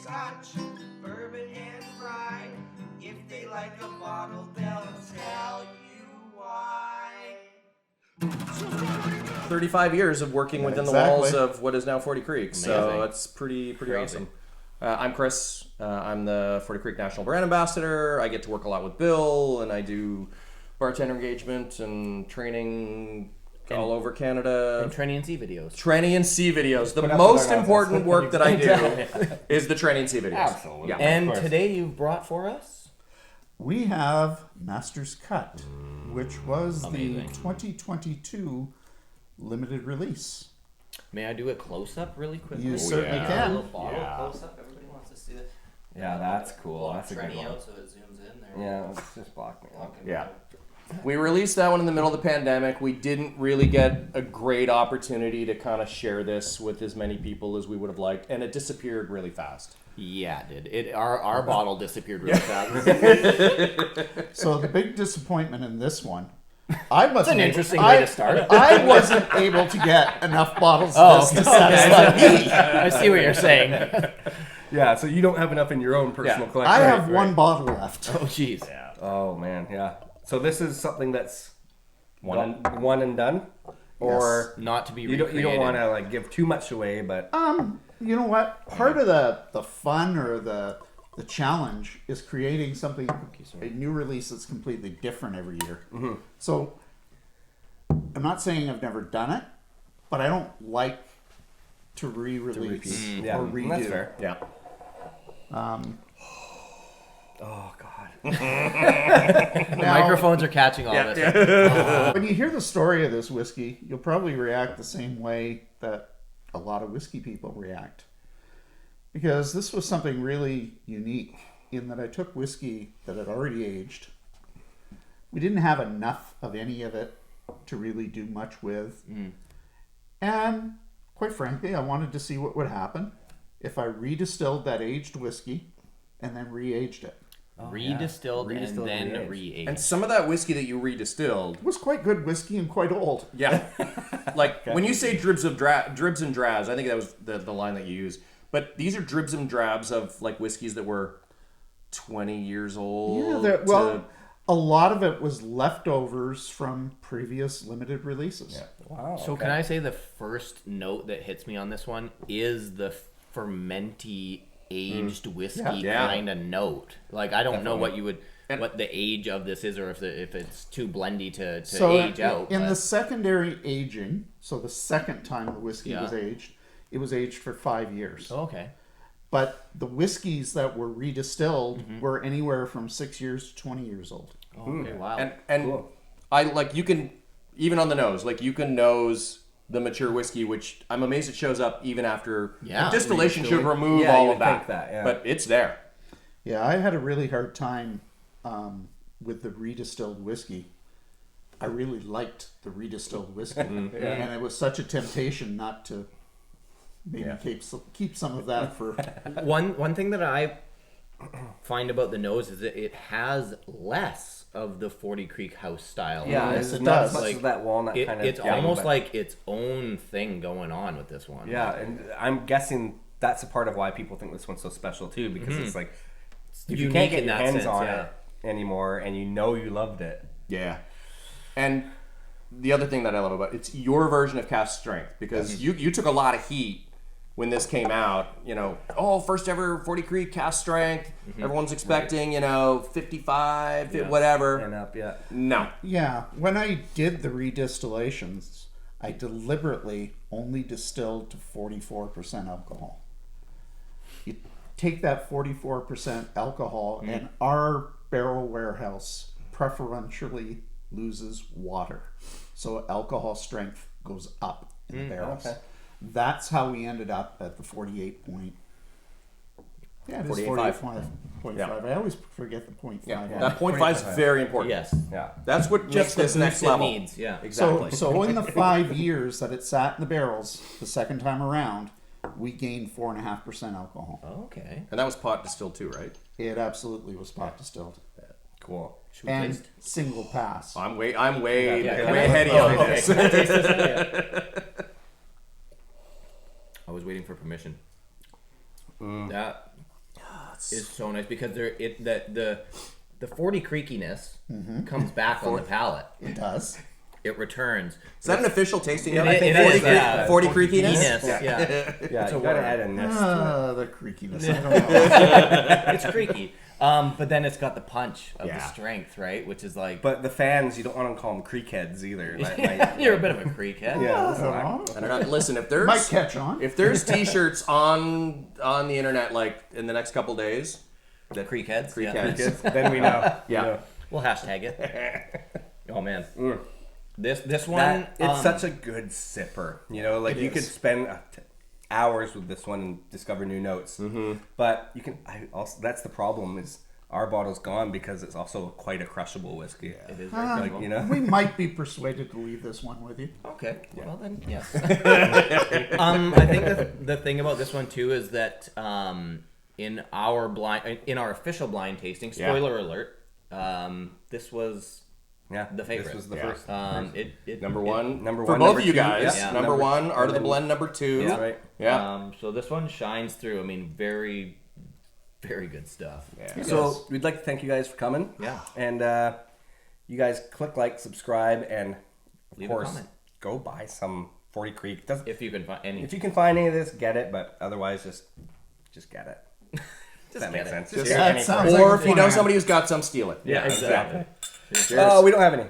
Scotch, bourbon, and rye. If they like a bottle, they'll tell you why. 35 years of working within the walls of what is now 40 Creek. Amazing. So it's pretty awesome. I'm Chris. I'm the 40 Creek National Brand Ambassador. I get to work a lot with Bill, and I do bartender engagement and training all over Canada. And Tranny and C videos. Tranny and C videos. The most important work that I do is the Tranny and C videos. Absolutely. Yeah, and today you've brought for us? We have Master's Cut, which was the 2022 limited release. May I do a close-up really quickly? You certainly can. A little bottle close-up. Everybody wants to see that. Yeah, that's cool. That's a good one. Out so it zooms in there. Yeah, let's just block me. Yeah. We released that one in the middle of the pandemic. We didn't really get a great opportunity to kind of share this with as many people as we would have liked, and it disappeared really fast. Yeah, it did. Our bottle disappeared really fast. So the big disappointment in this one, I wasn't. That's an interesting way to start. I wasn't able to get enough bottles of this to satisfy me. I see what you're saying. Yeah, so you don't have enough in your own personal collection. I have one bottle left. Oh, jeez. Yeah. Oh man, yeah. So this is something that's One and done, or not to be you don't want to like give too much away, but you know what? Part of the fun or the challenge is creating something, a new release that's completely different every year. Mm-hmm. So I'm not saying I've never done it, but I don't like to re-release or redo. That's fair. Yeah. Oh God. The microphones are catching all this. Yeah. When you hear the story of this whiskey, you'll probably react the same way that a lot of whiskey people react. Because this was something really unique in that I took whiskey that had already aged. We didn't have enough of any of it to really do much with. And quite frankly, I wanted to see what would happen if I redistilled that aged whiskey and then re-aged it. Redistilled and then re-aged. And some of that whiskey that you redistilled It was quite good whiskey and quite old. Yeah. Like when you say dribs and drabs, I think that was the line that you used. But these are dribs and drabs of like whiskeys that were 20 years old. Yeah, a lot of it was leftovers from previous limited releases. Yeah. Wow. So can I say the first note that hits me on this one is the fermenty aged whiskey kind of note. Like I don't know what you would what the age of this is, or if it's too blendy to age out. In the secondary aging, so the second time the whiskey was aged, it was aged for 5 years. Oh, okay. But the whiskeys that were redistilled were anywhere from 6 years to 20 years old. Oh, okay, wow. And Cool. I like you can even on the nose, like you can nose the mature whiskey, which I'm amazed it shows up even after distillation should remove all of that. But it's there. Yeah, I had a really hard time with the redistilled whiskey. I really liked the redistilled whiskey, and it was such a temptation not to maybe keep some of that for. One thing that I find about the nose is that it has less of the 40 Creek house style. Yeah, Yes, it not does. as much as that walnut kind of. It's almost like its own thing going on with this one. Yeah, and I'm guessing that's a part of why people think this one's so special too, because it's like if you can't get your hands on it anymore, and you know you loved it. Yeah. And the other thing that I love about it's your version of Cask Strength, because you took a lot of heat when this came out, first ever 40 Creek Cask Strength. Everyone's expecting, 55, whatever. And up, No. Yeah, when I did the redistillations, I deliberately only distilled to 44% alcohol. You take that 44% alcohol, and our barrel warehouse preferentially loses water. So alcohol strength goes up in the barrels. Okay. That's how we ended up at the 48 point. Yeah, it is 48.5. I always forget the 0.5. Yeah. That 0.5 is very important. Yes. Yeah. That's what makes this next level. Needs. Yeah. Exactly. So in the 5 years that it sat in the barrels, the second time around, we gained 4.5% alcohol. Okay. And that was pot distilled too, right? It absolutely was pot distilled. Cool. And single pass. I'm way ahead of you on this. I was waiting for permission. is so nice because the 40 creakiness comes back on the palate. It does. It returns. Is that an official tasting note? It- I think it 40, is, yeah. 40 creakiness. Creakiness, yeah. Yeah, It's a you gotta word. add a nest to The creakiness. I don't know. It's creaky. But then it's got the punch of the Yeah. strength, right? Which is like, it. But the fans, you don't want to call them creek heads either. Like, you're a bit of a creak head. yeah, I that's don't not- know. I don't know. Listen, if Might there's catch on. if there's T-shirts on the internet like in the next couple days, The creak heads. Creek yeah. heads. then we know. Yeah. You know. We'll hashtag it. Oh man, this one That, it's such a good sipper. You know, like It you could is. spend hours with this one and discover new notes. But you can. That's the problem is our bottle's gone because it's also quite a crushable whiskey. It is very Like, credible. you know. We might be persuaded to leave this one with you. Okay. Well then, yes. I think the thing about this one too is that in our official blind tasting, spoiler alert, this was Yeah, the favorite. This was the Yeah. first. number one, number for one, both number of you two, guys. yeah. Number one, Art of the then- Blend. Number two, That's right. yeah. So this one shines through. I mean, very, very good stuff. Yeah. So we'd like to thank you guys for coming. Yeah. And you guys click like, subscribe, and of Leave a course comment. go buy some 40 Creek. Doesn't, If you can find any. if you can find any of this, get it. But otherwise, just get it. Does that get make it. sense? Just- Just that any sounds price. Or like if you know plan. somebody who's got some, steal it. Yeah, exactly. Oh, we don't have any.